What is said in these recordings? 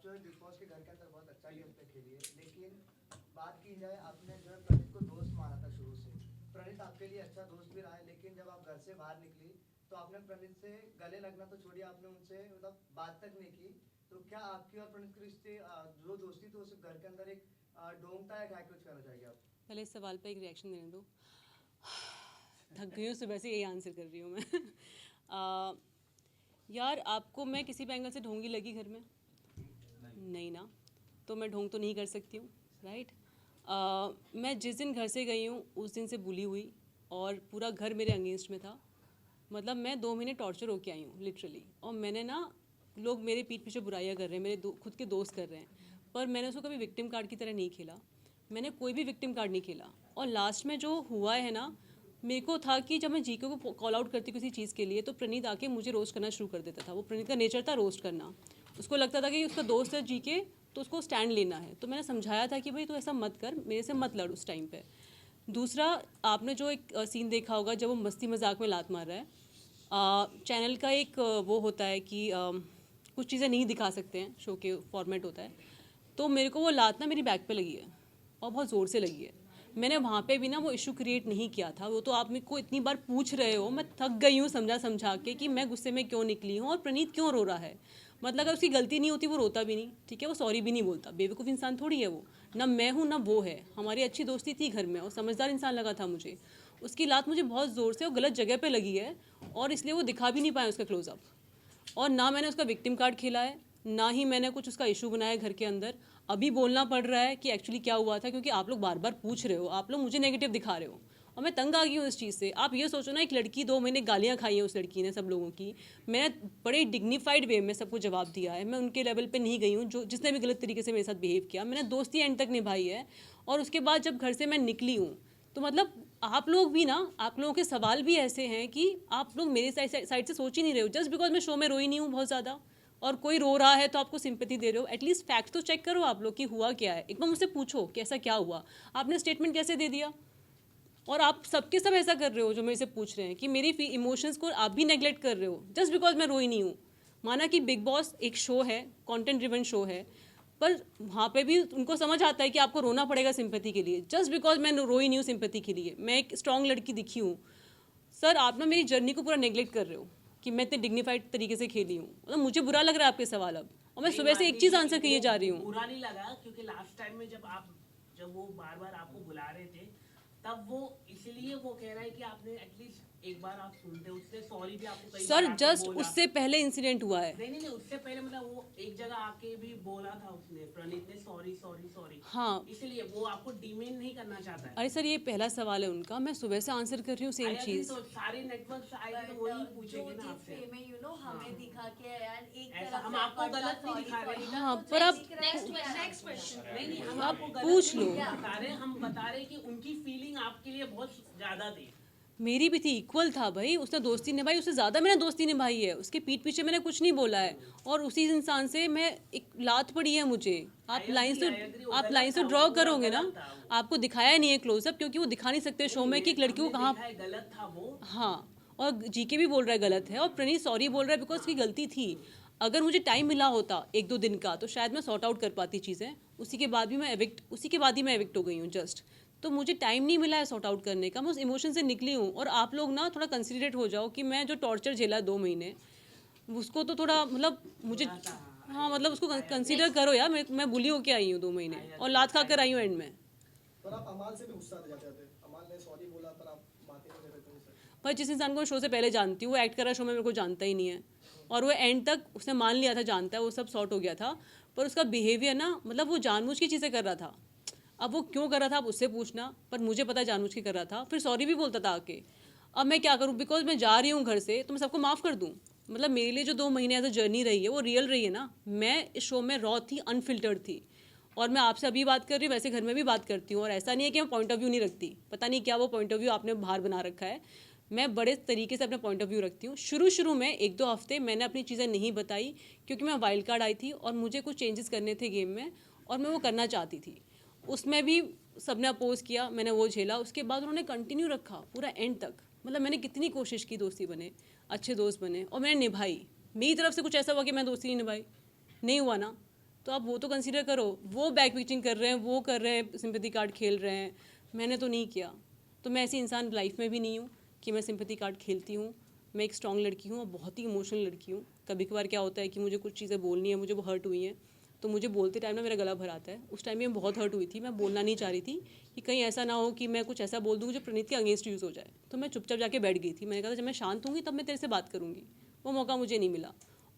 जो है big boss के घर के अंदर बहुत अच्छा गेम प्ले खेली है, लेकिन बात की जाए आपने जो है प्रणीत को दोस्त माना था शुरू से। प्रणीत आपके लिए अच्छा दोस्त भी रहा है, लेकिन जब आप घर से बाहर निकली तो आपने प्रणीत से गले लगना तो छोड़िए, आपने उनसे मतलब बात तक नहीं की। तो क्या आपकी और प्रणीत के रिश्ते जो दोस्ती थी उस घर के अंदर एक ढोंगता है, क्या कुछ कहना चाहेंगे आप? पहले इस सवाल पे एक रिएक्शन देने दो। थक गई हूँ सुबह से, यही आंसर कर रही हूँ मैं। यार आपको मैं किसी भी एंगल से ढोंगी लगी घर में? नहीं ना, तो मैं ढोंग तो नहीं कर सकती हूँ, राइट? मैं जिस दिन घर से गई हूँ उस दिन से बुली हुई और पूरा घर मेरे अगेंस्ट में था। मतलब मैं 2 महीने टॉर्चर होके आई हूँ लिटरली। और मैंने ना, लोग मेरे पीठ पीछे बुराइयाँ कर रहे हैं, मेरे खुद के दोस्त कर रहे हैं, पर मैंने उसको कभी विक्टिम कार्ड की तरह नहीं खेला। मैंने कोई भी विक्टिम कार्ड नहीं खेला। और लास्ट में जो हुआ है ना, मेरे को था कि जब मैं जीके को कॉल आउट करती किसी चीज़ के लिए तो प्रणीत आके मुझे रोस्ट करना शुरू कर देता था। वो प्रणीत का नेचर था रोस्ट करना। उसको लगता था कि उसका दोस्त है जीके तो उसको स्टैंड लेना है। तो मैंने समझाया था कि भाई तू ऐसा मत कर, मेरे से मत लड़ उस टाइम पे। दूसरा, आपने जो एक सीन देखा होगा जब वो मस्ती मजाक में लात मार रहा है, चैनल का एक वो होता है कि कुछ चीज़ें नहीं दिखा सकते हैं, शो के फॉर्मेट होता है। तो मेरे को वो लात ना मेरी बैक पे लगी है और बहुत ज़ोर से लगी है। मैंने वहाँ पे भी ना वो इशू क्रिएट नहीं किया था। वो तो आप मेरे को इतनी बार पूछ रहे हो, मैं थक गई हूँ समझा समझा के कि मैं गुस्से में क्यों निकली हूँ और प्रणीत क्यों रो रहा है। मतलब अगर उसकी गलती नहीं होती वो रोता भी नहीं, ठीक है, वो सॉरी भी नहीं बोलता। बेवकूफ़ इंसान थोड़ी है वो, ना मैं हूँ ना वो है। हमारी अच्छी दोस्ती थी घर में और समझदार इंसान लगा था मुझे। उसकी लात मुझे बहुत ज़ोर से और गलत जगह पे लगी है और इसलिए वो दिखा भी नहीं पाया उसका क्लोजअप। और ना मैंने उसका विक्टिम कार्ड खेला है, ना ही मैंने कुछ उसका इशू बनाया घर के अंदर। अभी बोलना पड़ रहा है कि एक्चुअली क्या हुआ था, क्योंकि आप लोग बार बार पूछ रहे हो, आप लोग मुझे नेगेटिव दिखा रहे हो और मैं तंग आ गई हूँ इस चीज़ से। आप ये सोचो ना, एक लड़की 2 महीने गालियाँ खाई हैं उस लड़की ने सब लोगों की। मैंने बड़े डिग्निफाइड वे में सबको जवाब दिया है। मैं उनके लेवल पे नहीं गई हूँ जो जिसने भी गलत तरीके से मेरे साथ बिहेव किया। मैंने दोस्ती एंड तक निभाई है। और उसके बाद जब घर से मैं निकली हूँ तो मतलब आप लोग भी ना, आप लोगों के सवाल भी ऐसे हैं कि आप लोग मेरे साइड से सोच ही नहीं रहे हो। जस्ट बिकॉज मैं शो में रोई नहीं हूँ बहुत ज़्यादा और कोई रो रहा है तो आपको सिंपैथी दे रहे हो। एटलीस्ट फैक्ट तो चेक करो आप लोग कि हुआ क्या है। एक बार मुझसे पूछो कि ऐसा क्या हुआ। आपने स्टेटमेंट कैसे दे दिया? और आप सबके सब ऐसा कर रहे हो जो मेरे से पूछ रहे हैं कि मेरी इमोशंस को आप भी नेगलेक्ट कर रहे हो जस्ट बिकॉज मैं रोई नहीं हूँ। माना कि बिग बॉस एक शो है, कंटेंट ड्रिवन शो है, पर वहाँ पे भी उनको समझ आता है कि आपको रोना पड़ेगा सिंपैथी के लिए। जस्ट बिकॉज मैं रोई नहीं हूँ सिंपैथी के लिए, मैं एक स्ट्रॉन्ग लड़की दिखी हूँ। सर आप ना मेरी जर्नी को पूरा नेगलेक्ट कर रहे हो कि मैं इतने डिग्निफाइड तरीके से खेली हूँ। मतलब मुझे बुरा लग रहा है आपके सवाल अब, और मैं सुबह से एक चीज़ आंसर किए जा रही हूँ। बुरा नहीं लगा क्योंकि लास्ट टाइम में जब वो बार बार आपको बुला रहे थे तब वो इसलिए वो कह रहा है कि आपने एटलीस्ट एक बार आप सुनते, उससे सॉरी भी आपको कई सर बार जस्ट बोला। उससे पहले इंसिडेंट हुआ है। नहीं, उससे पहले मतलब वो एक जगह आके भी बोला था उसने, प्रणीत ने सॉरी सॉरी सॉरी। हाँ, इसलिए वो आपको डिमेन नहीं करना चाहता है। अरे सर ये पहला सवाल है उनका, मैं सुबह से आंसर कर रही हूँ सेम चीज़। तो सारे नेटवर्क आएंगे तो वही पूछेंगे ना आपसे। हमें दिखा के यार एक ऐसा तरफ हम से आपको पढ़ता, गलत नहीं sorry, दिखा रहे। sorry, हाँ, कुछ पर आप दिख रहा है, नेक्स्ट क्वेश्चन। नहीं हम आप आपको गलत पूछ नहीं लो। बता रहे, हम बता रहे कि उनकी फीलिंग आपके लिए बहुत ज्यादा थी। मेरी भी थी, इक्वल था भाई। उसने दोस्ती निभाई, उससे ज़्यादा मैंने दोस्ती निभाई है। उसके पीठ पीछे मैंने कुछ नहीं बोला है और उसी इंसान से मैं एक लात पड़ी है मुझे। आप लाइन से ड्रॉ करोगे ना, आपको दिखाया नहीं है क्लोजअप क्योंकि वो दिखा नहीं सकते शो में कि एक लड़की को कहाँ। गलत था वो। हाँ, और जीके भी बोल रहा है गलत है और प्रणीत सॉरी बोल रहा है बिकॉज उसकी गलती थी। अगर मुझे टाइम मिला होता 1-2 दिन का तो शायद मैं सॉर्ट आउट कर पाती चीज़ें। उसी के बाद ही मैं एविक्ट हो गई हूँ जस्ट। तो मुझे टाइम नहीं मिला है सॉर्ट आउट करने का, मैं उस इमोशन से निकली हूँ। और आप लोग ना थोड़ा कंसिडरेट हो जाओ कि मैं जो टॉर्चर झेला 2 महीने, उसको तो थोड़ा मतलब मुझे, हाँ मतलब उसको कंसिडर करो यार। मैं बुली होके आई हूँ 2 महीने और लात खा कर आई हूँ एंड में। पर आप अमाल से भी गुस्सा आ जाते थे, अमाल ने सॉरी बोला पर आप बातें नहीं कर रहे थे उनसे। पर जिस इंसान को शो से पहले जानती हूँ, वो एक्ट कर रहा शो में, मेरे को जानता ही नहीं है। और वो एंड तक उसने मान लिया था जानता है, वो सब सॉर्ट हो गया था। पर उसका बिहेवियर ना, मतलब वो जानबूझ की चीज़ें कर रहा था। अब वो क्यों कर रहा था आप उससे पूछना, पर मुझे पता है जानबूझ के कर रहा था। फिर सॉरी भी बोलता था आके। अब मैं क्या करूँ, बिकॉज मैं जा रही हूँ घर से तो मैं सबको माफ़ कर दूँ? मतलब मेरे लिए जो 2 महीने एज अ जर्नी रही है वो रियल रही है ना। मैं इस शो में रॉ थी, अनफिल्टर्ड थी। और मैं आपसे अभी बात कर रही हूँ, वैसे घर में भी बात करती हूँ। और ऐसा नहीं है कि मैं पॉइंट ऑफ व्यू नहीं रखती, पता नहीं क्या वो पॉइंट ऑफ व्यू आपने बाहर बना रखा है। मैं बड़े तरीके से अपना पॉइंट ऑफ व्यू रखती हूँ। शुरू में 1-2 हफ्ते मैंने अपनी चीज़ें नहीं बताई क्योंकि मैं वाइल्ड कार्ड आई थी और मुझे कुछ चेंजेस करने थे गेम में और मैं वो करना चाहती थी। उसमें भी सबने अपोज किया, मैंने वो झेला। उसके बाद उन्होंने कंटिन्यू रखा पूरा एंड तक। मतलब मैंने कितनी कोशिश की दोस्ती बने, अच्छे दोस्त बने, और मैंने निभाई। मेरी तरफ से कुछ ऐसा हुआ कि मैं दोस्ती नहीं निभाई? नहीं हुआ ना। तो आप वो तो कंसीडर करो। वो बैक पिचिंग कर रहे हैं, वो कर रहे हैं, सिंपैथी कार्ड खेल रहे हैं, मैंने तो नहीं किया। तो मैं ऐसी इंसान लाइफ में भी नहीं हूँ कि मैं सिंपैथी कार्ड खेलती हूँ। मैं एक स्ट्रॉन्ग लड़की हूँ और बहुत ही इमोशनल लड़की हूँ। कभी कभार क्या होता है कि मुझे कुछ चीज़ें बोलनी है, मुझे वो हर्ट हुई हैं, तो मुझे बोलते टाइम ना मेरा गला भर आता है। उस टाइम में मैं बहुत हर्ट हुई थी, मैं बोलना नहीं चाह रही थी कि कहीं ऐसा ना हो कि मैं कुछ ऐसा बोल दूँ जो प्रणीत के अगेंस्ट यूज़ हो जाए। तो मैं चुपचाप जाके बैठ गई थी। मैंने कहा था जब मैं शांत होंगी तब मैं तेरे से बात करूँगी। वो मौका मुझे नहीं मिला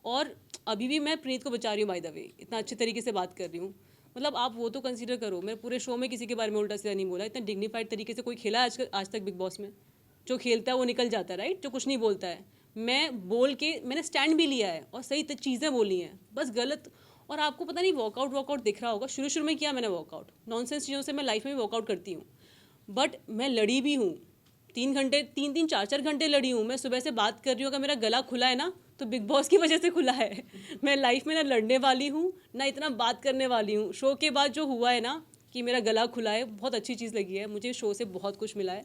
और अभी भी मैं प्रणीत को बचा रही हूँ। बाय द वे, इतना अच्छे तरीके से बात कर रही हूँ। मतलब आप वो तो कंसीडर करो, मैं पूरे शो में किसी के बारे में उल्टा सीधा नहीं बोला। इतना डिग्निफाइड तरीके से कोई खेला है आज तक बिग बॉस में? जो खेलता है वो निकल जाता है, राइट, जो कुछ नहीं बोलता है। मैं बोल के मैंने स्टैंड भी लिया है और सही चीज़ें बोली हैं, बस गलत। और आपको पता नहीं वर्कआउट दिख रहा होगा, शुरू में किया मैंने वर्कआउट, नॉनसेंस चीज़ों से मैं लाइफ में भी वर्कआउट करती हूँ। बट मैं लड़ी भी हूँ 3-4 घंटे लड़ी हूँ। मैं सुबह से बात कर रही हूँ, अगर मेरा गला खुला है ना तो बिग बॉस की वजह से खुला है। मैं लाइफ में ना लड़ने वाली हूँ ना इतना बात करने वाली हूँ। शो के बाद जो हुआ है ना कि मेरा गला खुला है, बहुत अच्छी चीज़ लगी है मुझे। शो से बहुत कुछ मिला है।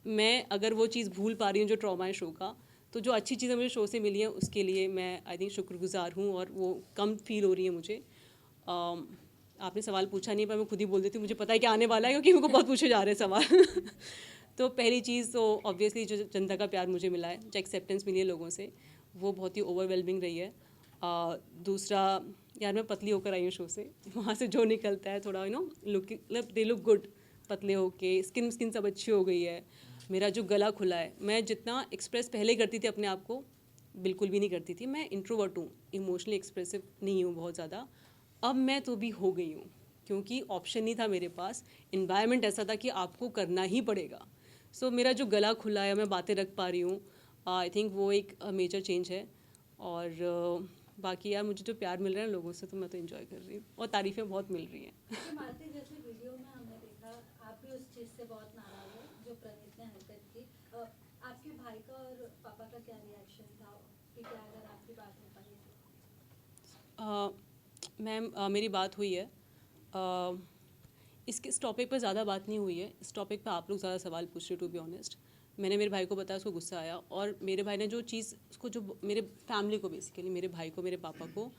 मैं अगर वो चीज़ भूल पा रही हूँ जो ट्रॉमा है शो का, तो जो अच्छी चीज़ें मुझे शो से मिली हैं उसके लिए मैं आई थिंक शुक्रगुजार हूँ और वो कम फील हो रही है मुझे। आपने सवाल पूछा नहीं पर मैं खुद ही बोल देती हूँ, मुझे पता है कि आने वाला है क्योंकि मेरे को बहुत पूछे जा रहे हैं सवाल। तो पहली चीज़ तो ऑब्वियसली जो जनता का प्यार मुझे मिला है, जो एक्सेप्टेंस मिली है लोगों से, वो बहुत ही ओवरवेलमिंग रही है। दूसरा, यार मैं पतली होकर आई हूँ शो से, वहाँ से जो निकलता है थोड़ा लुक, दे लुक गुड, पतले होके स्किन सब अच्छी हो गई है। मेरा जो गला खुला है, मैं जितना एक्सप्रेस पहले करती थी अपने आप को बिल्कुल भी नहीं करती थी। मैं इंट्रोवर्ट हूँ, इमोशनली एक्सप्रेसिव नहीं हूँ बहुत ज़्यादा। अब मैं तो भी हो गई हूँ क्योंकि ऑप्शन नहीं था मेरे पास, इन्वायरमेंट ऐसा था कि आपको करना ही पड़ेगा। सो मेरा जो गला खुला है, मैं बातें रख पा रही हूँ, आई थिंक वो एक मेजर चेंज है। और बाकी यार मुझे जो प्यार मिल रहा है लोगों से, तो मैं तो एंजॉय कर रही हूँ और तारीफ़ें बहुत मिल रही हैं। मालती, जैसे वीडियो में हमने देखा आप भी उस चीज़ से बहुत नाराज हो जो प्रणीत ने हरकत की। आपके भाई का और पापा का क्या रिएक्शन था कि क्या अगर आपकी बात हो पाई तो? मैम मेरी बात हुई है, इस टॉपिक पर ज़्यादा बात नहीं हुई है। इस टॉपिक पर आप लोग ज़्यादा सवाल पूछ रहे हो, टू बी ऑनेस्ट। मैंने मेरे भाई को बताया, उसको गुस्सा आया, और मेरे भाई ने जो चीज़ उसको, जो मेरे फैमिली को, बेसिकली मेरे भाई को, मेरे पापा को,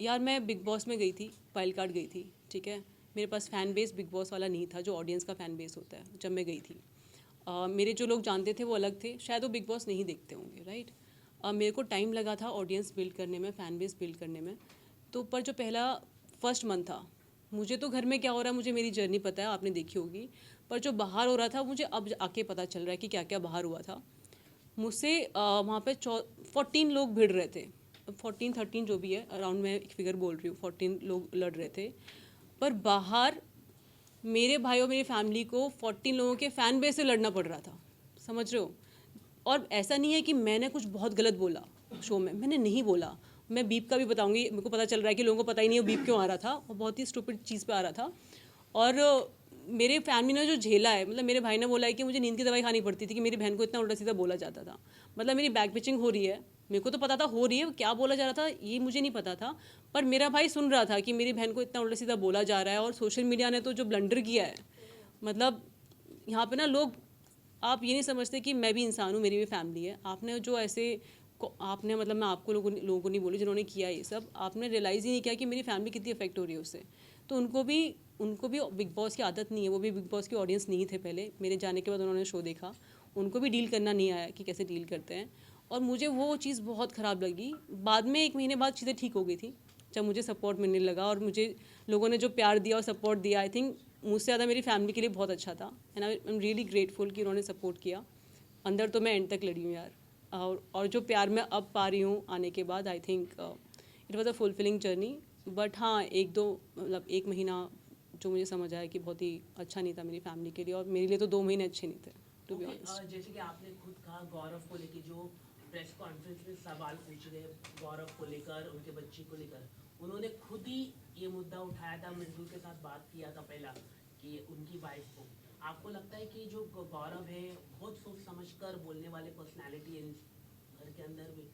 यार मैं बिग बॉस में गई थी, वाइल्ड कार्ड गई थी, ठीक है। मेरे पास फ़ैन बेस बिग बॉस वाला नहीं था जो ऑडियंस का फ़ैन बेस होता है। जब मैं गई थी मेरे जो लोग जानते थे वो अलग थे, शायद वो बिग बॉस नहीं देखते होंगे, राइट। मेरे को टाइम लगा था ऑडियंस बिल्ड करने में, फ़ैन बेस बिल्ड करने में। तो पर जो पहला फर्स्ट मंथ था, मुझे तो घर में क्या हो रहा है मुझे मेरी जर्नी पता है, आपने देखी होगी। पर जो बाहर हो रहा था मुझे अब आके पता चल रहा है कि क्या क्या बाहर हुआ था। मुझसे वहाँ पे 14 लोग भिड़ रहे थे, 14-13 जो भी है, अराउंड मैं एक फिगर बोल रही हूँ, 14 लोग लड़ रहे थे। पर बाहर मेरे भाई और मेरी फैमिली को 14 लोगों के फ़ैन बेस से लड़ना पड़ रहा था, समझ रहे हो। और ऐसा नहीं है कि मैंने कुछ बहुत गलत बोला शो में, मैंने नहीं बोला। मैं बीप का भी बताऊंगी, मेरे को पता चल रहा है कि लोगों को पता ही नहीं है वो बीप क्यों आ रहा था, और बहुत ही स्टूपिड चीज़ पे आ रहा था। और मेरे फैमिली ने जो झेला है, मतलब मेरे भाई ने बोला है कि मुझे नींद की दवाई खानी पड़ती थी कि मेरी बहन को इतना उल्टा सीधा बोला जाता था। मतलब मेरी बैक पिचिंग हो रही है, मेरे को तो पता था हो रही है, क्या बोला जा रहा था ये मुझे नहीं पता था। पर मेरा भाई सुन रहा था कि मेरी बहन को इतना उल्टा सीधा बोला जा रहा है। और सोशल मीडिया ने तो जो ब्लंडर किया है, मतलब यहाँ पे ना लोग, आप ये नहीं समझते कि मैं भी इंसान हूँ, मेरी भी फैमिली है। आपने जो ऐसे आपने, मतलब मैं आपको लोगों को नहीं बोली जिन्होंने किया ये सब, आपने रियलाइज़ ही नहीं किया कि मेरी फैमिली कितनी अफेक्ट हो रही है उससे। तो उनको भी बिग बॉस की आदत नहीं है, वो भी बिग बॉस की ऑडियंस नहीं थे पहले। मेरे जाने के बाद उन्होंने शो देखा, उनको भी डील करना नहीं आया कि कैसे डील करते हैं। और मुझे वो चीज़ बहुत ख़राब लगी। बाद में 1 महीने बाद चीज़ें ठीक हो गई थी, जब मुझे सपोर्ट मिलने लगा और मुझे लोगों ने जो प्यार दिया और सपोर्ट दिया, आई थिंक मुझसे ज़्यादा मेरी फैमिली के लिए बहुत अच्छा था। And I am really grateful कि उन्होंने सपोर्ट किया। अंदर तो मैं एंड तक लड़ी हूँ यार। और जो प्यार मैं अब पा रही हूँ आने के बाद, I think it was a fulfilling journey. But हाँ, 1 महीना जो मुझे समझ आया कि बहुत ही अच्छा नहीं था मेरी फैमिली के लिए, और मेरे लिए तो 2 महीने अच्छे नहीं थे, टू बी ऑनेस्ट। जैसे कि आपने खुद कहा गौरव को लेकर जो प्रेस कॉन्फ्रेंस में सवाल पूछ रहे गौरव को लेकर, उनके बच्ची को लेकर, उन्होंने खुद ही ये मुद्दा उठाया था, मृदुल के साथ बात किया था पहला कि उनकी वाइफ को। आपको लगता है कि जो गौरव है बहुत सोच समझकर बोलने वाले पर्सनालिटी है घर के अंदर में,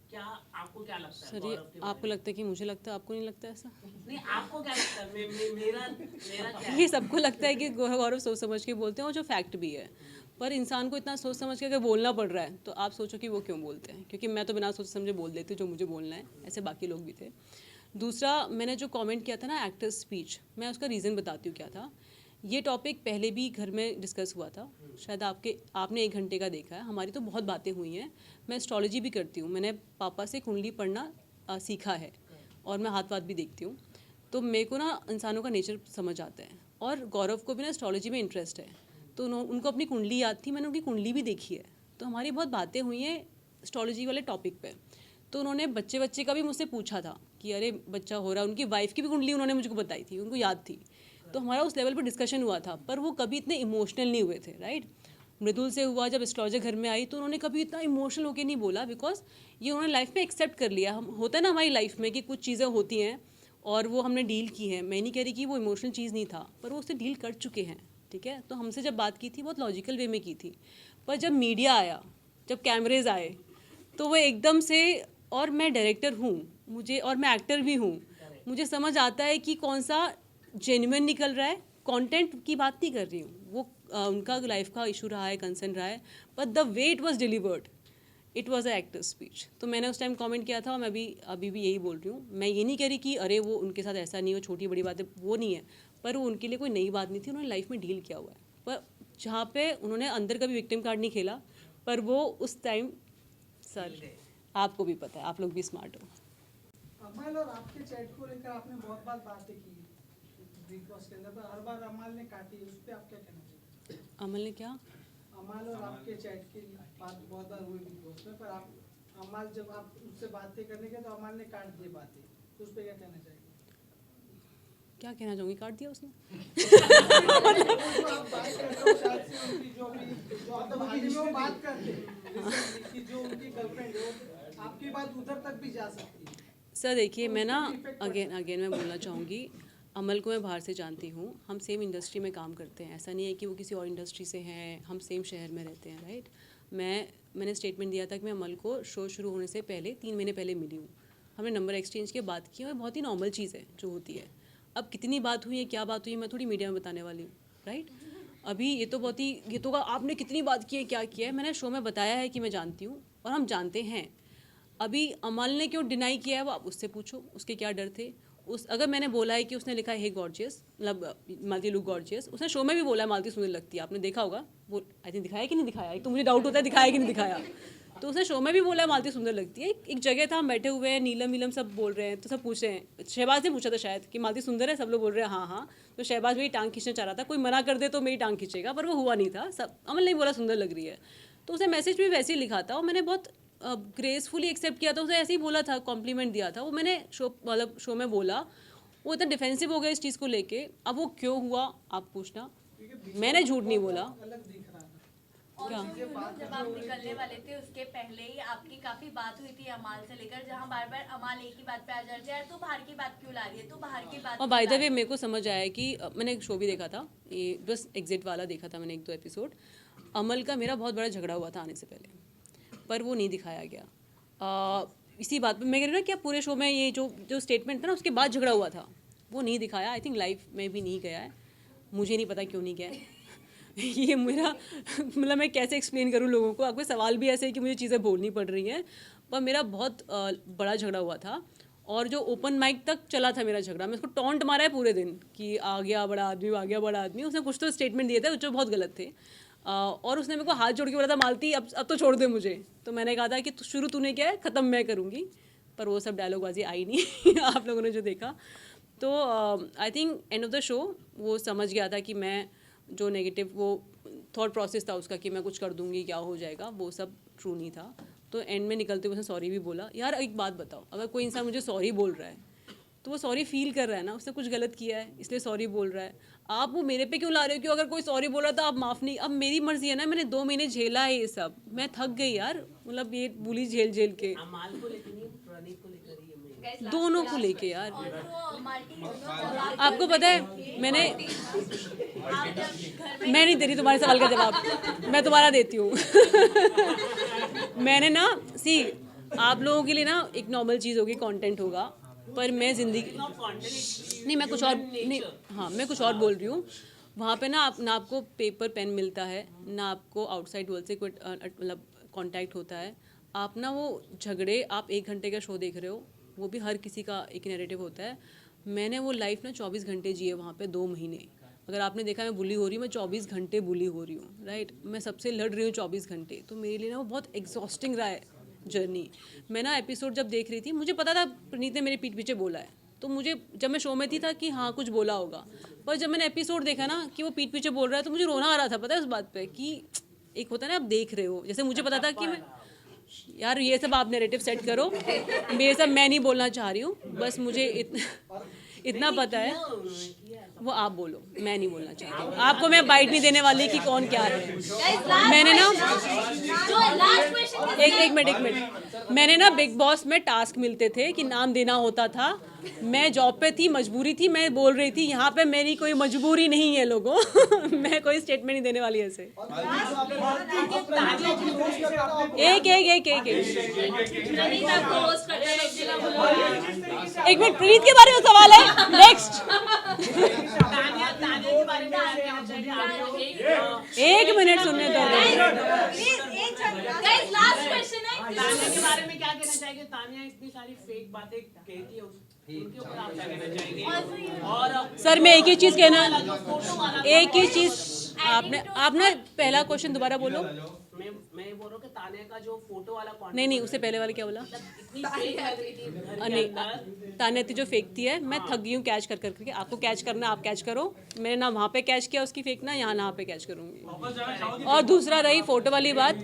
क्या आपको क्या लगता है? सर ये आपको लगता है कि मुझे लगता है, आपको नहीं लगता ऐसा? नहीं, आपको क्या लगता है? मेरा क्या ये सबको लगता है कि गौरव सोच समझ के बोलते हैं, और जो फैक्ट भी है। पर इंसान को इतना सोच समझ के अगर बोलना पड़ रहा है तो आप सोचो कि वो क्यों बोलते हैं। क्योंकि मैं तो बिना सोच समझे बोल देती हूँ जो मुझे बोलना है, ऐसे बाकी लोग भी थे। दूसरा, मैंने जो कमेंट किया था ना एक्टर्स स्पीच, मैं उसका रीज़न बताती हूँ क्या था। ये टॉपिक पहले भी घर में डिस्कस हुआ था, शायद आपने 1 घंटे का देखा है। हमारी तो बहुत बातें हुई हैं। मैं एस्ट्रोलॉजी भी करती हूँ, मैंने पापा से कुंडली पढ़ना सीखा है और मैं हाथ वाथ भी देखती हूँ। तो मेरे को ना इंसानों का नेचर समझ आता है, और गौरव को भी ना एस्ट्रोलॉजी में इंटरेस्ट है। तो उनको अपनी कुंडली याद थी, मैंने उनकी कुंडली भी देखी है। तो हमारी बहुत बातें हुई हैं एस्ट्रोलॉजी वाले टॉपिक पे। तो उन्होंने बच्चे का भी मुझसे पूछा था कि अरे बच्चा हो रहा है, उनकी वाइफ की भी कुंडली उन्होंने मुझको बताई थी, उनको याद थी। तो हमारा उस लेवल पर डिस्कशन हुआ था, पर वो कभी इतने इमोशनल नहीं हुए थे, राइट। मृदुल से हुआ, जब एस्ट्रोलॉजर घर में आई तो उन्होंने कभी इतना इमोशनल होकर नहीं बोला, बिकॉज ये उन्होंने लाइफ में एक्सेप्ट कर लिया। हम होता है ना हमारी लाइफ में कि कुछ चीज़ें होती हैं और वो हमने डील की हैं। मैं नहीं कह रही कि वो इमोशनल चीज़ नहीं था, पर वो उससे डील कर चुके हैं, ठीक है। तो हमसे जब बात की थी बहुत लॉजिकल वे में की थी, पर जब मीडिया आया, जब कैमरेज आए, तो वो एकदम से, और मैं डायरेक्टर हूँ मुझे, और मैं एक्टर भी हूँ, मुझे समझ आता है कि कौन सा जेन्युइन निकल रहा है। कंटेंट की बात नहीं कर रही हूँ, वो उनका लाइफ का इशू रहा है, कंसर्न रहा है, but the way it was delivered, it was a actor speech. तो मैंने उस टाइम कमेंट किया था, और मैं अभी भी यही बोल रही हूँ। मैं ये नहीं कह रही कि अरे वो उनके साथ ऐसा नहीं हो, छोटी बड़ी बातें, वो नहीं है, पर वो उनके लिए कोई नई बात नहीं थी, उन्होंने लाइफ में डील किया हुआ है। पर जहाँ पे उन्होंने अंदर का भी विक्टिम कार्ड नहीं खेला, पर वो उस टाइम, सर आपको भी पता है, आप लोग भी स्मार्ट हो। अमल और आपके चैट को लेकर आपने बहुत बार बातें की बिग बॉस के अंदर, पर हर बार अमल ने काटी, उस पर आप क्या कहना चाहिए? अमल ने क्या? अमल और आपके चैट की बात बहुत बार हुई बिग बॉस में, पर आप अमल जब आप उससे बातें करने के तो अमल ने काट दी बातें, तो उस पर क्या कहना चाहिए? क्या कहना चाहूँगी, काट दिया उसने। जो आप बात कर रहे हो शायद से उनकी जो आप हाल ही में वो बात करते हैं कि जो उनकी गर्लफ्रेंड है, वो आपकी बात उधर तक भी जा सकती है। सर देखिए, मैं ना अगेन मैं बोलना चाहूँगी, अमल को मैं बाहर से जानती हूँ, हम सेम इंडस्ट्री में काम करते हैं, ऐसा नहीं है कि वो किसी और इंडस्ट्री से हैं, हम सेम शहर में रहते हैं, राइट। मैंने स्टेटमेंट दिया था कि मैं अमल को शो शुरू होने से पहले 3 महीने पहले मिली हूँ। हमने नंबर एक्सचेंज की बात की, और बहुत ही नॉर्मल चीज़ है जो होती है। अब कितनी बात हुई है, क्या बात हुई है, मैं थोड़ी मीडिया में बताने वाली हूँ, राइट। अभी ये तो आपने कितनी बात की है, क्या किया है, मैंने शो में बताया है कि मैं जानती हूँ और हम जानते हैं। अभी अमल ने क्यों डिनाई किया है वो आप उससे पूछो, उसके क्या डर थे। अगर मैंने बोला है कि उसने लिखा है हे गॉर्जियस, मतलब मालती लुक गॉर्जियस, उसने शो में भी बोला है मालती सुंदर लगती है, आपने देखा होगा वो, आई थिंक दिखाया कि नहीं दिखाया, एक तो मुझे डाउट होता है दिखाया कि नहीं दिखाया। तो उसने शो में भी बोला है मालती सुंदर लगती है। एक जगह था, हम बैठे हुए हैं, नीलम सब बोल रहे हैं, तो सब पूछ रहे हैं, शहबाज ने पूछा था शायद कि मालती सुंदर है, सब लोग बोल रहे हैं हाँ हाँ। तो शहबाज मेरी टांग खींचना चाह रहा था, कोई मना कर दे तो मेरी टांग खींचेगा, पर वो हुआ नहीं था। सब अमल नहीं बोला सुंदर लग रही है, तो उसने मैसेज भी वैसे ही लिखा था, और मैंने बहुत ग्रेसफुली एक्सेप्ट किया था। उसे ऐसे ही बोला था, कॉम्प्लीमेंट दिया था, वो मैंने शो में बोला। वो इतना डिफेंसिव हो गया इस चीज़ को लेके, अब वो क्यों हुआ आप पूछना, मैंने झूठ नहीं बोला। अलग दिख रहा था। और क्या? जब आप निकलने वाले थे उसके पहले ही आपकी काफी बात हुई थी अमाल से लेकर, जहाँ बार बार अमाल एक ही बात पे आ जाती है, तू बाहर की बात क्यों ला रही है, तू बाहर की बात और बाय द वे मेरे को समझ आया कि मैंने एक शो भी देखा था, ये बस एग्जिट वाला देखा था मैंने, 1-2 एपिसोड। अमल का मेरा बहुत बड़ा झगड़ा हुआ था आने से पहले, पर वो नहीं दिखाया गया। इसी बात पे मैं कह रही हूँ ना कि पूरे शो में ये जो स्टेटमेंट था ना, उसके बाद झगड़ा हुआ था, वो नहीं दिखाया। आई थिंक लाइव में भी नहीं गया है, मुझे नहीं पता क्यों नहीं गया है। ये मेरा मतलब मैं कैसे एक्सप्लेन करूँ लोगों को। आपके सवाल भी ऐसे है कि मुझे चीज़ें बोलनी पड़ रही हैं, पर मेरा बहुत बड़ा झगड़ा हुआ था, और जो ओपन माइक तक चला था मेरा झगड़ा, मैं उसको टॉन्ट मारा है पूरे दिन कि आ गया बड़ा आदमी, आ गया बड़ा आदमी। उसने कुछ तो स्टेटमेंट दिए थे जो बहुत गलत थे, और उसने मेरे को हाथ जोड़ के बोला था मालती अब तो छोड़ दे मुझे। तो मैंने कहा था कि शुरू तूने किया है, ख़त्म मैं करूँगी, पर वो सब डायलॉगबाजी आई नहीं। आप लोगों ने जो देखा, तो I think end of the show वो समझ गया था कि मैं जो नेगेटिव वो थॉट प्रोसेस था उसका कि मैं कुछ कर दूंगी, क्या हो जाएगा, वो सब ट्रू नहीं था। तो एंड में निकलते हुए उसने सॉरी भी बोला। यार एक बात बताओ, अगर कोई इंसान मुझे सॉरी बोल रहा है तो वो सॉरी फील कर रहा है ना, उसने कुछ गलत किया है इसलिए सॉरी बोल रहा है। आप वो मेरे पे क्यों ला रहे हो कि अगर कोई सॉरी बोल रहा था आप माफ़ नहीं। अब मेरी मर्जी है ना, मैंने 2 महीने झेला है ये सब, मैं थक गई यार, मतलब ये बुली झेल के, अमाल को लेकर नहीं, प्रणीत को लेकर ही है मैं। दोनों को लेके यार। और वो माल्टी जब आपको पता है मैंने, आप जब घर में मैं नहीं दे रही तुम्हारे सवाल का जवाब, मैं तुम्हारा देती हूँ। मैंने ना आप लोगों के लिए ना एक नॉर्मल चीज़ होगी, कंटेंट होगा, पर मैं ज़िंदगी नहीं, मैं कुछ और नहीं, हाँ मैं कुछ और बोल रही हूँ। वहाँ पे ना आपको पेपर पेन मिलता है, ना आपको आउटसाइड वर्ल्ड से कोई मतलब कांटेक्ट होता है। आप ना वो झगड़े, आप 1 घंटे का शो देख रहे हो, वो भी हर किसी का एक नैरेटिव होता है। मैंने वो लाइफ ना 24 घंटे जिए वहाँ पे 2 महीने। अगर आपने देखा मैं बुली हो रही हूँ, मैं 24 घंटे बुली हो रही हूँ, राइट। मैं सबसे लड़ रही हूँ 24 घंटे, तो मेरे लिए ना वो बहुत एग्जॉस्टिंग रहा है जर्नी। मैं ना एपिसोड जब देख रही थी, मुझे पता था प्रणीत ने मेरे पीठ पीछे बोला है, तो मुझे जब मैं शो में थी था कि हाँ कुछ बोला होगा, पर जब मैंने एपिसोड देखा ना कि वो पीठ पीछे बोल रहा है, तो मुझे रोना आ रहा था, पता है उस बात पे कि एक होता है ना आप देख रहे हो, जैसे मुझे पता था कि मैं यार ये सब आप नैरेटिव सेट करो, मेरे सब मैं नहीं बोलना चाह रही हूँ, बस मुझे इतना पता है। वो आप बोलो, मैं नहीं बोलना चाहती हूँ। आपको मैं बाइट नहीं देने वाली कि कौन क्या है। मैंने ना एक मिनट मैंने ना बिग बॉस में टास्क मिलते थे कि नाम देना होता था। मैं जॉब पे थी, मजबूरी थी, मैं बोल रही थी। यहाँ पे मेरी कोई मजबूरी नहीं है लोगों मैं कोई स्टेटमेंट नहीं देने वाली ऐसे। एक मिनट, प्रीत के बारे में सवाल है, नेक्स्ट। एक मिनट सुनने दो। तानिया के बारे में क्या कहना चाहेंगे? तानिया इतनी सारी फेक बातें कहती है, उनके ऊपर आप क्या कहना चाहेंगे? और सर मैं एक ही चीज कहना, जो फोटो वाला एक ही चीज आपने पहला क्वेश्चन दोबारा बोलो। मैं बोल रहा हूँ कि तानिया का जो फोटो वाला नहीं उससे पहले वाले क्या बोला? इतनी फेक लग रही थी घर के नहीं, अंदर। तानिया जो फेंकती है, मैं थक गई हूँ कैच कर करके। आपको कैच करना आप कैच करो, मैंने ना वहाँ पे कैच किया उसकी फेंकना, यहाँ पे कैच करूँगी। और दूसरा रही फोटो वाली बात,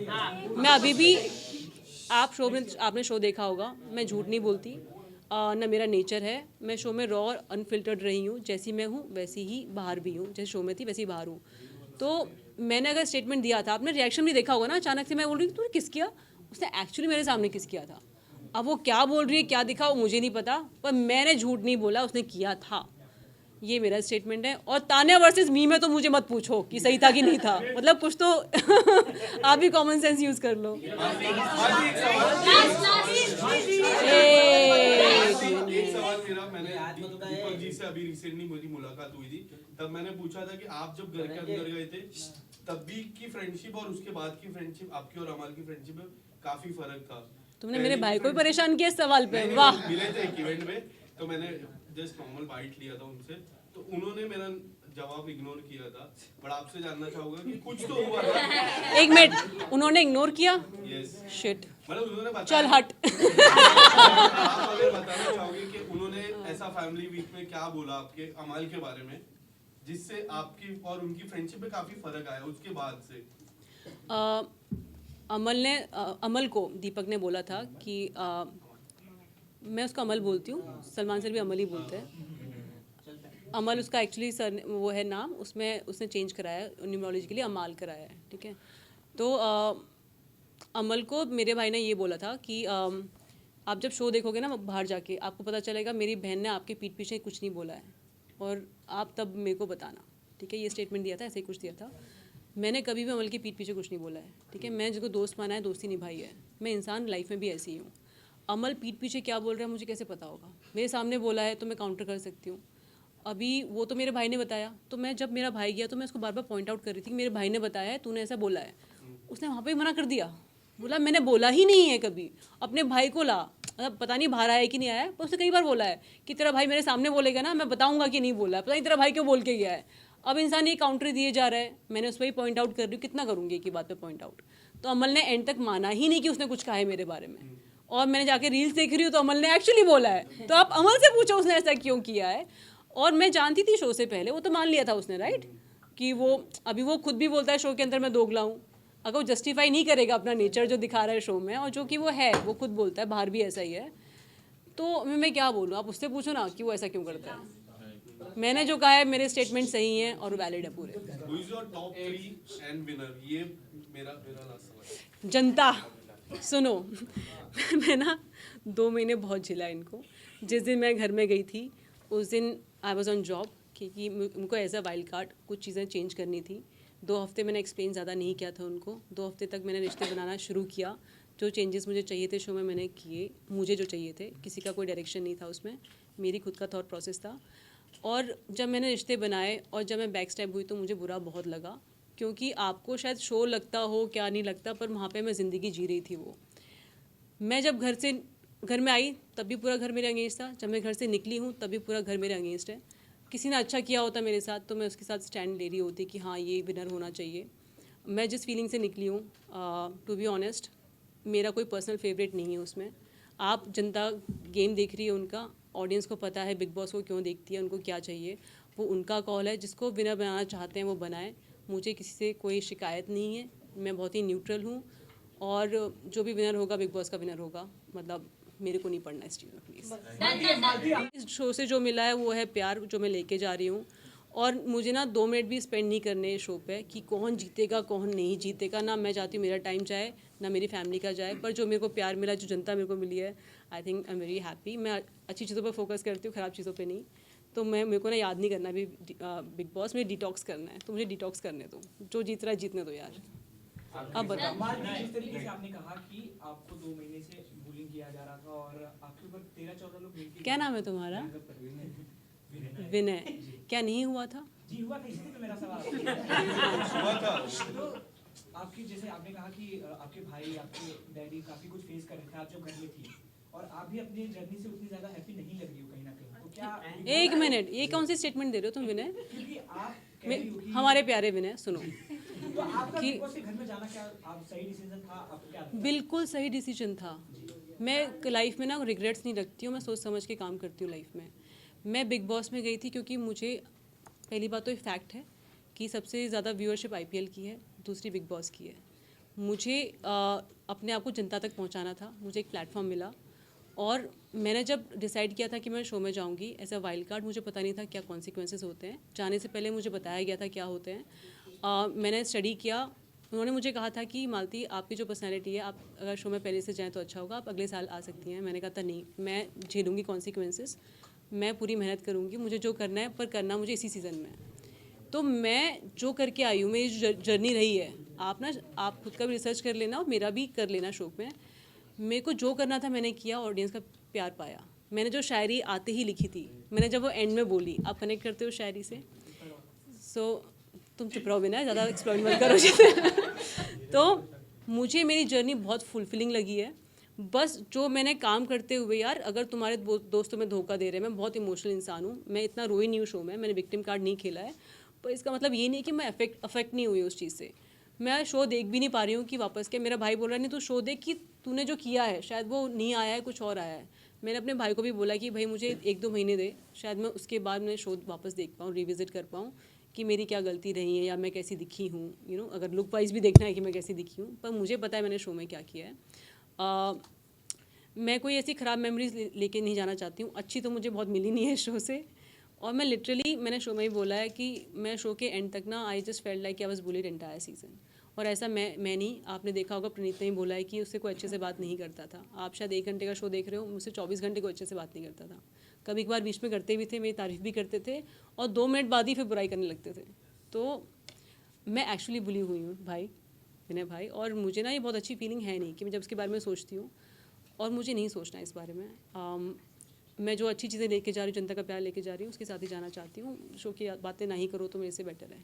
मैं अभी भी आपने शो देखा होगा, मैं झूठ नहीं बोलती ना, मेरा नेचर है। मैं शो में रॉ और अनफिल्टर्ड रही हूँ, जैसी मैं हूँ वैसी ही बाहर भी हूँ, जैसे शो में थी वैसी बाहर हूँ। तो मैंने अगर स्टेटमेंट दिया था, आपने रिएक्शन भी देखा होगा ना, अचानक से मैं बोल रही हूँ तूने किस किया, उसने एक्चुअली मेरे सामने किस किया था। अब वो क्या बोल रही है क्या दिखा वो मुझे नहीं पता, पर मैंने झूठ नहीं बोला, उसने किया था। ये मेरा स्टेटमेंट है। और तानिया वर्सेस मी में तो मुझे मत पूछो कि सही था कि नहीं था, मतलब कुछ तो आप भी कॉमन सेंस यूज कर लो। एक सवाल मेरा, मैंने दीपक जी से अभी रिसेंटली मेरी मुलाकात हुई थी, तब मैंने पूछा था कि आप जब घर के अंदर गए थे तब भी की फ्रेंडशिप और उसके बाद की फ्रेंडशिप, आपकी और अमल की फ्रेंडशिप में काफी फर्क था। तुमने मेरे भाई को भी परेशान किया इस सवाल पे, वाह। मिले थे एक इवेंट में, तो मैंने जस्ट नॉर्मल बाइट लिया था उनसे, तो उन्होंने मेरा जवाब इग्नोर किया था, बट आपसे जानना चाहूंगा कि कुछ तो हुआ था। एक मिनट, उन्होंने इग्नोर किया? यस शिट, मतलब उन्होंने बताया, चल हट। आप अगर बताना चाहोगे कि उन्होंने ऐसा फैमिली वीक में क्या बोला आपके अमल के बारे में जिससे आपकी और उनकी फ्रेंडशिप में काफी फर्क आया उसके बाद से? अमल को दीपक ने बोला था कि मैं उसका अमल बोलती हूँ, सलमान सर भी अमल ही बोलते हैं। अमल उसका एक्चुअली सर वो है नाम, उसमें उसने चेंज कराया है, न्यूमरोलॉजी के लिए अमाल कराया है, ठीक है। तो अमल को मेरे भाई ने ये बोला था कि आप जब शो देखोगे ना बाहर जाके, आपको पता चलेगा मेरी बहन ने आपके पीठ पीछे कुछ नहीं बोला है, और आप तब मेरे को बताना, ठीक है। ये स्टेटमेंट दिया था, ऐसे ही कुछ दिया था। मैंने कभी भी अमल के पीठ पीछे कुछ नहीं बोला है, ठीक है। मैं जिसको दोस्त माना है, दोस्ती निभाई है। मैं इंसान लाइफ में भी ऐसी ही हूँ। अमल पीठ पीछे क्या बोल रहा है मुझे कैसे पता होगा? मेरे सामने बोला है तो मैं काउंटर कर सकती हूँ। अभी वो तो मेरे भाई ने बताया, तो मैं जब मेरा भाई गया तो मैं उसको बार बार पॉइंट आउट कर रही थी कि मेरे भाई ने बताया है, तूने ऐसा बोला है। उसने वहाँ पे मना कर दिया, बोला मैंने बोला ही नहीं है कभी। अपने भाई को ला, मतलब पता नहीं बाहर आया कि नहीं आया, पर उसने कई बार बोला है कि तेरा भाई मेरे सामने बोलेगा ना, मैं बताऊंगा कि नहीं बोला है, पता नहीं तेरा भाई क्यों बोल के गया है। अब इंसान ये काउंटर दिए जा रहा है, मैंने उस पर ही पॉइंट आउट कर रही हूँ, कितना करूँगी एक ही बात पे पॉइंट आउट। तो अमल ने एंड तक माना ही नहीं कि उसने कुछ कहा है मेरे बारे में, और मैंने जाके रील्स देख रही हूँ तो अमल ने एक्चुअली बोला है। तो आप अमल से पूछो उसने ऐसा क्यों किया है। और मैं जानती थी शो से पहले, वो तो मान लिया था उसने, राइट, कि वो अभी वो खुद भी बोलता है शो के अंदर मैं दोगला हूँ। अगर वो जस्टिफाई नहीं करेगा अपना नेचर जो दिखा रहा है शो में, और जो कि वो है, वो खुद बोलता है बाहर भी ऐसा ही है, तो मैं क्या बोलूँ? आप उससे पूछो ना कि वो ऐसा क्यों करता है। मैंने जो कहा है मेरे स्टेटमेंट सही हैं और वैलिड है पूरे। Who is your top 3 and winner? ये मेरा लास्ट सवाल है। जनता सुनो, मैं ना 2 महीने बहुत झिला इनको। जिस दिन मैं घर में गई थी उस दिन आई वॉज ऑन जॉब, क्योंकि उनको एज अ वाइल्ड कार्ड कुछ चीज़ें चेंज करनी थी। 2 हफ्ते मैंने एक्सप्लेन ज़्यादा नहीं किया था उनको। 2 हफ्ते तक मैंने रिश्ते बनाना शुरू किया। जो चेंजेस मुझे चाहिए थे शो में मैंने किए, मुझे जो चाहिए थे, किसी का कोई डायरेक्शन नहीं था उसमें, मेरी खुद का थॉट प्रोसेस था। और जब मैंने रिश्ते बनाए और जब मैं बैक स्टेप हुई तो मुझे बुरा बहुत लगा, क्योंकि आपको शायद शो लगता हो क्या नहीं लगता, पर वहाँ पे मैं ज़िंदगी जी रही थी। वो मैं जब घर से घर में आई तब भी पूरा घर मेरे अगेंस्ट था, जब मैं घर से निकली हूँ तब भी पूरा घर मेरे अगेंस्ट है। किसी ने अच्छा किया होता मेरे साथ तो मैं उसके साथ स्टैंड ले रही होती कि हाँ ये विनर होना चाहिए। मैं जिस फीलिंग से निकली हूँ, टू बी ऑनेस्ट, मेरा कोई पर्सनल फेवरेट नहीं है उसमें। आप जनता गेम देख रही है, उनका ऑडियंस को पता है बिग बॉस को क्यों देखती है, उनको क्या चाहिए, वो उनका कॉल है। जिसको विनर बनाना चाहते हैं वो बनाए, मुझे किसी से कोई शिकायत नहीं है। मैं बहुत ही न्यूट्रल हूँ और जो भी विनर होगा बिग बॉस का विनर होगा। मतलब मेरे को नहीं पढ़ना इस चीज़ में प्लीज़। इस शो से जो मिला है वो है प्यार, जो मैं लेके जा रही हूँ। और मुझे ना 2 मिनट भी स्पेंड नहीं करने इस शो पे कि कौन जीतेगा कौन नहीं जीतेगा। ना मैं चाहती हूँ मेरा टाइम जाए, ना मेरी फैमिली का जाए। पर जो मेरे को प्यार मिला, जो जनता मेरे को मिली है, I think I am very happy. मैं अच्छी चीज़ों पर फोकस करती हूँ, ख़राब चीज़ों पर नहीं। तो मेरे को ना याद नहीं करना अभी बिग बॉस में, डिटॉक्स करना है। तो मुझे डिटॉक्स करने दो, जो जीत रहा है जीतने दो यार। अब बताओ। जिस तरीके से आपने कहा कि आपको 2 महीने से बुलिंग किया जा रहा था और आपके ऊपर 13-14 लोग मिलके, क्या नाम है तुम्हारा? विनय। क्या नहीं हुआ था? जी हुआ था, इसलिए तो मेरा सवाल हुआ था। तो आपकी, जैसे आपने कहा कि आपके भाई, आपके डैडी काफी कुछ फेस कर रहे थे आप जब घर में थी, और आप भी अपनी जर्नी से उतनी ज्यादा हैप्पी नहीं लग रही हो कहीं ना कहीं, तो क्या एक मिनट, ये कौन सी स्टेटमेंट दे रहे हो तुम विनय? क्योंकि आप कह रही हो कि हमारे प्यारे विनय सुनो, तो आपका कि- बिग बॉस के घर में जाना क्या आप सही डिसीजन था, आपको क्या लगता है? बिल्कुल सही डिसीजन था। मैं लाइफ में ना रिग्रेट्स नहीं रखती हूँ, मैं सोच समझ के काम करती हूँ लाइफ में। मैं बिग बॉस में गई थी क्योंकि मुझे, पहली बात तो ये फैक्ट है कि सबसे ज़्यादा व्यूअरशिप IPL की है, दूसरी बिग बॉस की है। मुझे अपने आप को जनता तक पहुंचाना था, मुझे एक प्लेटफॉर्म मिला। और मैंने जब डिसाइड किया था कि मैं शो में जाऊंगी एज अ वाइल्ड कार्ड, मुझे पता नहीं था क्या कॉन्सिक्वेंसेस होते हैं। जाने से पहले मुझे बताया गया था क्या होते हैं। मैंने स्टडी किया। उन्होंने मुझे कहा था कि मालती, आपकी जो पर्सनैलिटी है, आप अगर शो में पहले से जाएँ तो अच्छा होगा, आप अगले साल आ सकती हैं। मैंने कहा था नहीं, मैं झेलूँगी कॉन्सिक्वेंसेस, मैं पूरी मेहनत करूँगी, मुझे जो करना है, पर करना मुझे इसी सीज़न में है। तो मैं जो करके आई हूँ, मेरी जो जर्नी रही है, आप खुद का भी रिसर्च कर लेना और मेरा भी कर लेना शो में। मेरे को जो करना था मैंने किया, ऑडियंस का प्यार पाया। मैंने जो शायरी आते ही लिखी थी, मैंने जब वो एंड में बोली, आप कनेक्ट करते हो शायरी से? तुम चुप रहो बिना, ज़्यादा एक्सप्लोर मत करो जिसे। तो मुझे मेरी जर्नी बहुत फुलफिलिंग लगी है। बस जो मैंने काम करते हुए, यार अगर तुम्हारे दोस्तों में धोखा दे रहे हैं, मैं बहुत इमोशनल इंसान हूँ, मैं इतना रोई नहीं हूँ शो में, मैंने विक्टिम कार्ड नहीं खेला है, पर इसका मतलब ये नहीं कि मैं अफेक्ट नहीं हुई उस चीज़ से। मैं शो देख भी नहीं पा रही हूँ कि वापस के, मेरा भाई बोल रहा नहीं तू शो देख कि तूने जो किया है शायद वो नहीं आया है, कुछ और आया है। मैंने अपने भाई को भी बोला कि भाई मुझे 1-2 महीने दे, शायद मैं उसके बाद मैं शो वापस देख पाऊँ, रिविज़िट कर पाऊँ कि मेरी क्या गलती रही है या मैं कैसी दिखी हूँ। अगर लुक वाइज भी देखना है कि मैं कैसी दिखी हूँ, पर मुझे पता है मैंने शो में क्या किया है। मैं कोई ऐसी ख़राब मेमोरीज लेके नहीं जाना चाहती हूँ। अच्छी तो मुझे बहुत मिली नहीं है शो से। और मैं लिटरली, मैंने शो में ही बोला है कि मैं शो के एंड तक ना, I just felt like I was bullied entire season. और ऐसा मैं नहीं, आपने देखा होगा प्रणीत ने ही बोला है कि उससे कोई अच्छे से बात नहीं करता था। आप शायद 1 घंटे का शो देख रहे हो, मुझसे 24 घंटे को अच्छे से बात नहीं करता था। कभी कभार बीच में करते भी थे, मेरी तारीफ़ भी करते थे, और 2 मिनट बाद ही फिर बुराई करने लगते थे। तो मैं एक्चुअली बुली हुई हूँ भाई, विनय भाई। और मुझे ना ये बहुत अच्छी फीलिंग है नहीं कि मैं जब इसके बारे में सोचती हूँ, और मुझे नहीं सोचना इस बारे में। मैं जो अच्छी चीज़ें लेके जा रही हूँ, जनता का प्यार लेके जा रही हूँ, उसके साथ ही जाना चाहती हूँ। शो की बातें ना ही करो तो मेरे से बेटर है।